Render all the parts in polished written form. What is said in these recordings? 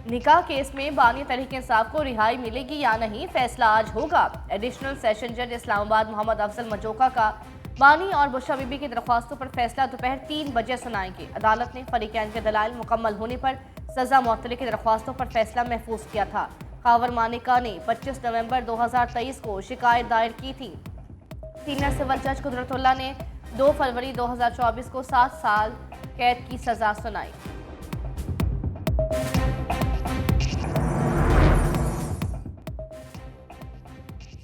निकाह केस में बानी तहरीक इंसाफ को रिहाई मिलेगी या नहीं, फैसला आज होगा। एडिशनल सेशन जज इस्लामाबाद मोहम्मद अफजल मजोका का बानी और बुशरा बीबी की दरख्वास्तों पर फैसला दोपहर 3 बजे सुनाएंगे। अदालत ने फरीकैन के दलाइल मुकम्मल होने पर सजा मुअत्तली की दरख्वास्तों पर फैसला महफूज किया था। खावर मानिका ने 25 नवंबर 2023 को शिकायत दायर की थी। सीनियर सिविल जज कुदरतुल्लाह ने 2 फरवरी 2024 को 7 साल कैद की सजा सुनाई।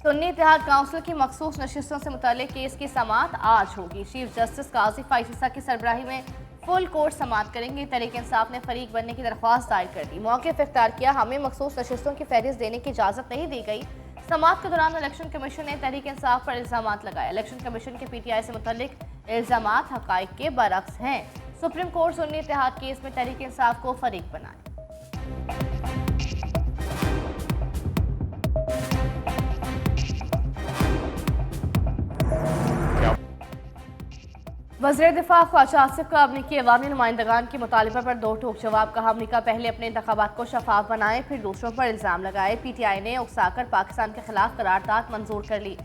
सुन्नी इत्तेहाद काउंसिल की मखसूस नशिस्तों से मुताल्लिक केस की समाअत आज होगी। चीफ जस्टिस काजी फाइज़ा की सरबराही में फुल कोर्ट समाअत करेंगे। तहरीक इंसाफ ने फरीक बनने की दरख्वास्त दायर कर दी। मौक़िफ़ इख्तियार किया, हमें मखसूस नशिस्तों की फहरिस्त देने की इजाज़त नहीं दी गई। समाअत के दौरान इलेक्शन कमीशन ने तहरीक इंसाफ पर इल्ज़ामात लगाए। इलेक्शन कमीशन के PTI से मुतल्लिक इल्ज़ामात हक़ाइक़ के बरअक्स हैं। सुप्रीम कोर्ट सुन्नी इत्तेहाद केस में तहरीक इंसाफ को फरीक बनाए। वज़ीर दिफा ख्वाजा आसिफ का अमरीकी अवामी नुमाइंदगान के मुतालिबा पर दो टोक जवाब कहा। अमरीका पहले अपने इंतखाबात को शफाफ बनाए, फिर दूसरों पर इल्ज़ाम लगाए। PTI ने उकसाकर पाकिस्तान के खिलाफ करारदाद मंजूर कर ली।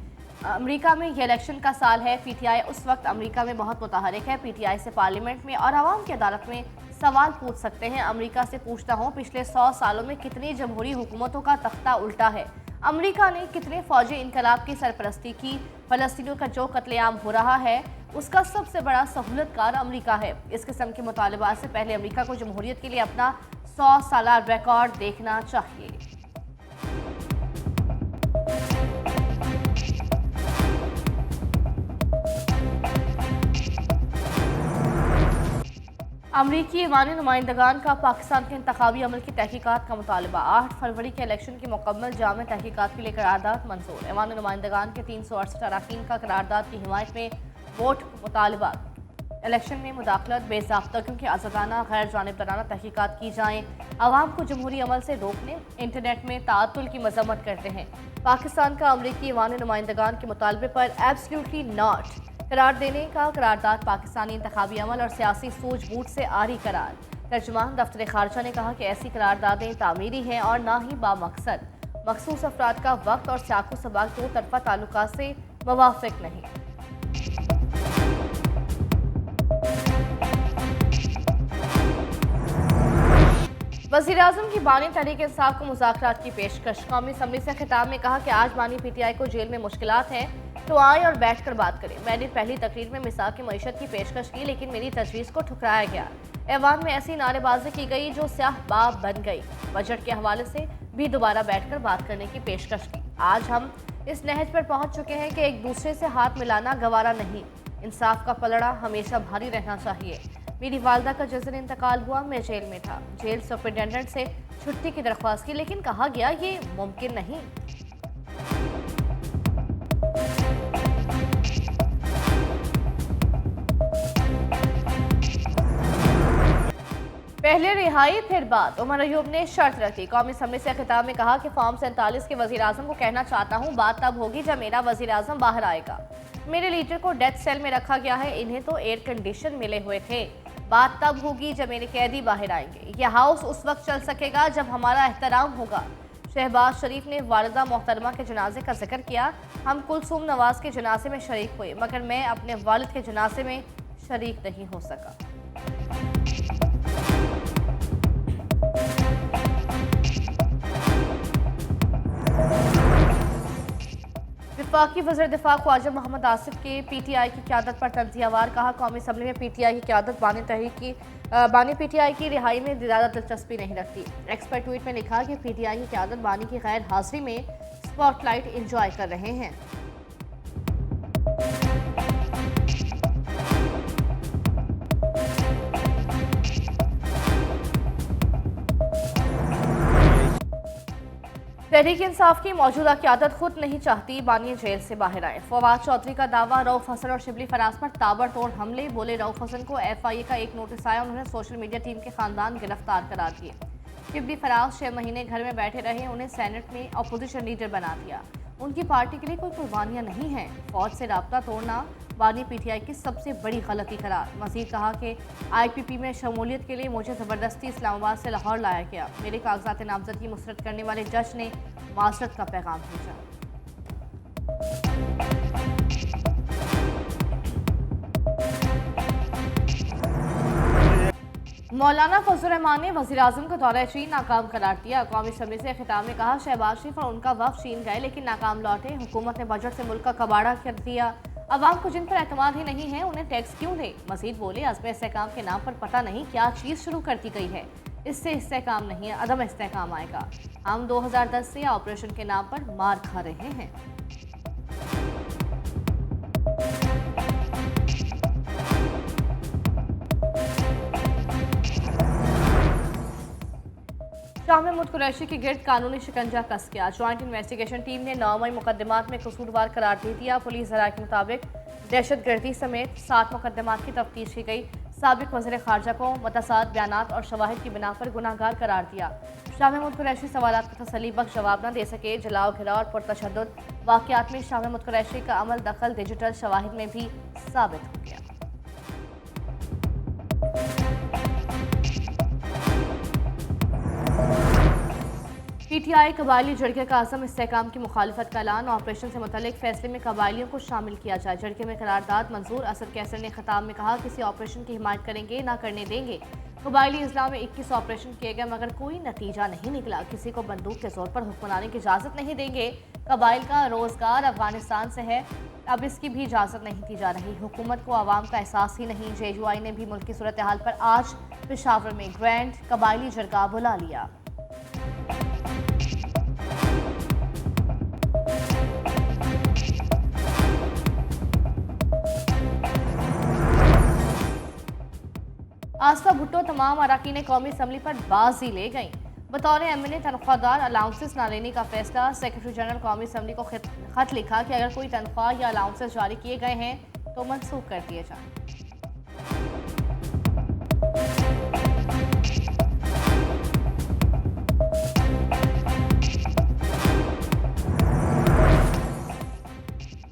अमरीका में यह इलेक्शन का साल है। PTI उस वक्त अमरीका में बहुत मुतहरिक है। PTI से पार्लियामेंट में और आवाम की अदालत में सवाल पूछ सकते हैं। अमरीका से पूछता हूँ, पिछले 100 सालों में कितनी जमहूरी हुकूमतों का तख्ता उल्टा है? अमरीका ने कितने फौजी इनकलाब की सरपरस्ती की? फ़लस्तीनियों का जो कत्लेआम हो रहा है उसका सबसे बड़ा सहूलतकार अमरीका है। इस किस्म के मुतालबात से पहले अमरीका को जमहूरियत के लिए अपना 100 साला रिकॉर्ड देखना चाहिए। अमरीकी ईवानी नुमाइंदगान का पाकिस्तान के इंतखाबी अमल की तहकीकात का मुतालबा। 8 फरवरी के इलेक्शन की मुकम्मल जामे तहकीकात के लिए करारदाद मंजूर। ईवानी नुमाइंदगान के 368 अरकान का करारदाद की हिमायत में वोट मुतालबा। इलेक्शन में मुदाखलत बेज़ाब्तगियों की आज़ादाना गैर जानिबदाराना तहकीकात की जाएँ। आवाम को जमहूरी अमल से रोकने, इंटरनेट में ताअत्तुल की मजम्मत करते हैं। पाकिस्तान का अमरीकी ईवानी नुमाइंदगान के मुतालबे पर एब्सोल्युटली नॉट करार देने का करारदाद पाकिस्तानी इंतखाबी अमल और सियासी सूझबूझ से आरी करार। तर्जुमान दफ्तर खारजा ने कहा कि ऐसी करारदादें तामीरी हैं और ना ही बामकसद। मखसूस अफराद का वक्त और साको सबाक दो तरफा ताल्लुकात से मुवाफिक नहीं। वज़ीर आज़म की बानी तहरीक इंसाफ को मुज़ाकरात की पेशकश। कौमी असम्बली से खिताब में कहा कि आज बानी PTI को जेल में मुश्किलात हैं तो आए और बैठ कर बात करें। मैंने पहली तकरीर में मिसाक की मईशत की पेशकश की, लेकिन मेरी तजवीज़ को ठुकराया गया। ऐवान में ऐसी नारेबाजी की गई जो स्याह बाब बन गई। बजट के हवाले से भी दोबारा बैठ कर बात करने की पेशकश की। आज हम इस नहज पर पहुँच चुके हैं कि एक दूसरे से हाथ मिलाना गवारा नहीं। इंसाफ का पलड़ा हमेशा भारी रहना चाहिए। मेरी वालदा का जिस दिन इंतकाल हुआ मैं जेल में था। जेल सुपरिटेंडेंट से छुट्टी की दरख्वास्त की, लेकिन कहा गया ये मुमकिन नहीं। पहले रिहाई फिर बात। उमर अयूब ने शर्त रखी। कौमी असम्बली से खिताब में कहा कि फॉर्म 47 के वज़ीर आज़म को कहना चाहता हूँ, बात तब होगी जब मेरा वज़ीर आज़म बाहर आएगा। मेरे लीडर को डेथ सेल में रखा गया है, इन्हें तो एयर कंडीशन मिले हुए थे। बात तब होगी जब मेरे कैदी बाहर आएंगे। यह हाउस उस वक्त चल सकेगा जब हमारा एहतराम होगा। शहबाज शरीफ ने वालिदा मोहतरमा के जनाजे का जिक्र किया। हम कुलसूम नवाज के जनाजे में शरीक हुए, मगर मैं अपने वालिद के जनाजे में शरीक नहीं हो सका। वफाकी वज़ीर दिफा ख्वाजा मोहम्मद आसिफ के PTI की क़यादत पर तंज़ियावार। कहा, कौमी असम्बली में PTI की क़यादत बानी PTI की रिहाई में ज़्यादा दिलचस्पी नहीं रखती। एक्सपर्ट ट्वीट में लिखा कि PTI की क़यादत बानी की गैर हाजिरी में स्पॉटलाइट इंजॉय कर रहे हैं। तहरीक इंसाफ की मौजूदा क़यादत खुद नहीं चाहती बानी जेल से बाहर आए। फवाद चौधरी का दावा, रऊफ हसन और शिबली फराज पर ताबड़तोड़ हमले। बोले, रऊफ हसन को FIA का एक नोटिस आया, उन्होंने सोशल मीडिया टीम के खानदान गिरफ्तार करा दिए। शिबली फराज 6 महीने घर में बैठे रहे, उन्हें सेनेट में अपोजिशन लीडर बना दिया। उनकी पार्टी के लिए कोई कुर्बानियां नहीं हैं। फौज से राब्ता तोड़ना बानी पीटीआई की सबसे बड़ी गलती करार। मजीद कहा कि आईपीपी में शमूलियत के लिए मुझे ज़बरदस्ती इस्लामाबाद से लाहौर लाया गया। मेरे कागजात नामजदगी मुस्तरद करने वाले जज ने माजरत का पैगाम भेजा। मौलाना फजल रहमान ने वज़ीर-ए-आज़म का दौरा चीन नाकाम करार दिया। कौमी असम्बली से खिताब में कहा, शहबाज शरीफ और उनका वफ़द चीन गए लेकिन नाकाम लौटे। हुकूमत ने बजट से मुल्क का कबाड़ा कर दिया। अवाम को जिन पर एतमाद ही नहीं है उन्हें टैक्स क्यों दे। मजीद बोले, अज़्म इस्तेहकाम के नाम पर पता नहीं क्या चीज़ शुरू कर दी गई है। इससे इस्तेहकाम नहीं अदम इस्तेहकाम आएगा। हम 2010 से ऑपरेशन के नाम पर मार खा रहे हैं। शाह महमूद कुरैशी के गिर्द कानूनी शिकंजा कस गया। ज्वाइंट इन्वेस्टिगेशन टीम ने 9 मई मुकदमात में कसूरवार करार दे दिया। पुलिस ज़राए के मुताबिक दहशतगर्दी समेत 7 मुकदमात की तफ्तीश की गई। साबिक वज़ीर ख़ारजा को मुतसाद बयानात और शवाहिद की बिना पर गुनाहगार करार दिया। शाह महमूद कुरैशी सवालात का तसल्ली बख्श जवाब न दे सके। जलाओ घिराव और पुरतशद्दुद वाक़यात में शाह महमूद कुरैशी का अमल दखल डिजिटल शवाहिद में भी साबित हो गया। पीटीआई कबायली झड़के का आज़म इस्तेहकाम की मुखालिफत का ऐलान। ऑपरेशन से मुतल्लिक फैसले में कबायलियों को शामिल किया जाए। झड़के में करारदाद मंजूर। असद कैसर ने खिताब में कहा, किसी ऑपरेशन की हिमायत करेंगे ना करने देंगे। कबायली इस्लाम में 21 ऑपरेशन किए गए मगर कोई नतीजा नहीं निकला। किसी को बंदूक के जोर पर हुक्मरानी की इजाज़त नहीं देंगे। कबाइल का रोजगार अफगानिस्तान से है, अब इसकी भी इजाज़त नहीं दी जा रही। हुकूमत को आवाम का एहसास ही नहीं। JUI ने भी मुल्क की सूरत हाल पर आज पेशावर में ग्रैंड कबायली जरगा बुला लिया। आसफा भुट्टो तमाम अरकान कौमी असम्बली पर बाजी ले गईं। बतौर MNA तनख्वाहदार अलाउंसेस न लेने का फैसला। सेक्रेटरी जनरल कौमी असम्बली को खत लिखा कि अगर कोई तनख्वाह या अलाउंसेस जारी किए गए हैं तो मनसूख कर दिए जाएं।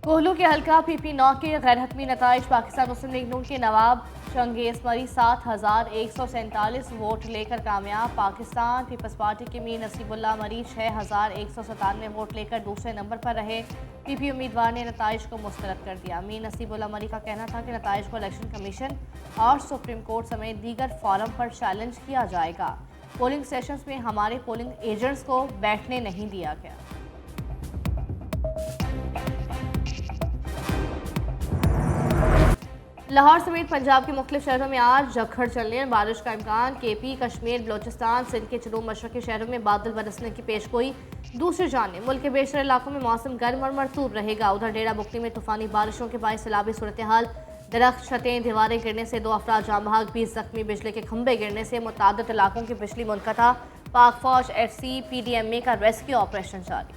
कोहलू के हल्का PP9 के गैर हतमी नताइज। पाकिस्तान मुस्लिम लीग नून के नवाब चंगेज मरी 7,147 वोट लेकर कामयाब। पाकिस्तान पीपल्स पार्टी के मीर नसीबुल्लाह मरी 6,197 वोट लेकर दूसरे नंबर पर रहे। PP उम्मीदवार ने नताइज को मुस्तरद कर दिया। मीर नसीबुल्लाह मरी का कहना था कि नताइज को इलेक्शन कमीशन और सुप्रीम कोर्ट समेत दीगर फोरम पर चैलेंज किया जाएगा। पोलिंग स्टेशंस में हमारे पोलिंग एजेंट्स को बैठने नहीं दिया गया। लाहौर समेत पंजाब के मुख्तलिफ शहरों में आज झक्खड़ चलने और बारिश का इम्कान। KP, कश्मीर, बलोचिस्तान, सिंध के जनूब मशरक़ी शहरों में बादल बरसने की पेशगोई। दूसरी जानिब मुल्क के बेशतर इलाकों में मौसम गर्म और मरतूब रहेगा। उधर डेरा बुकनी में तूफानी बारिशों के बायस सैलाबी सूरत हाल। दरख्त, छतें, दीवारें गिरने से 2 अफराद जाँ बहक, 20 जख्मी। बिजली के खंभे गिरने से मुतादिद इलाकों की बिजली मुनक़ता। पाक फौज, FC, PDMA का रेस्क्यू ऑपरेशन जारी।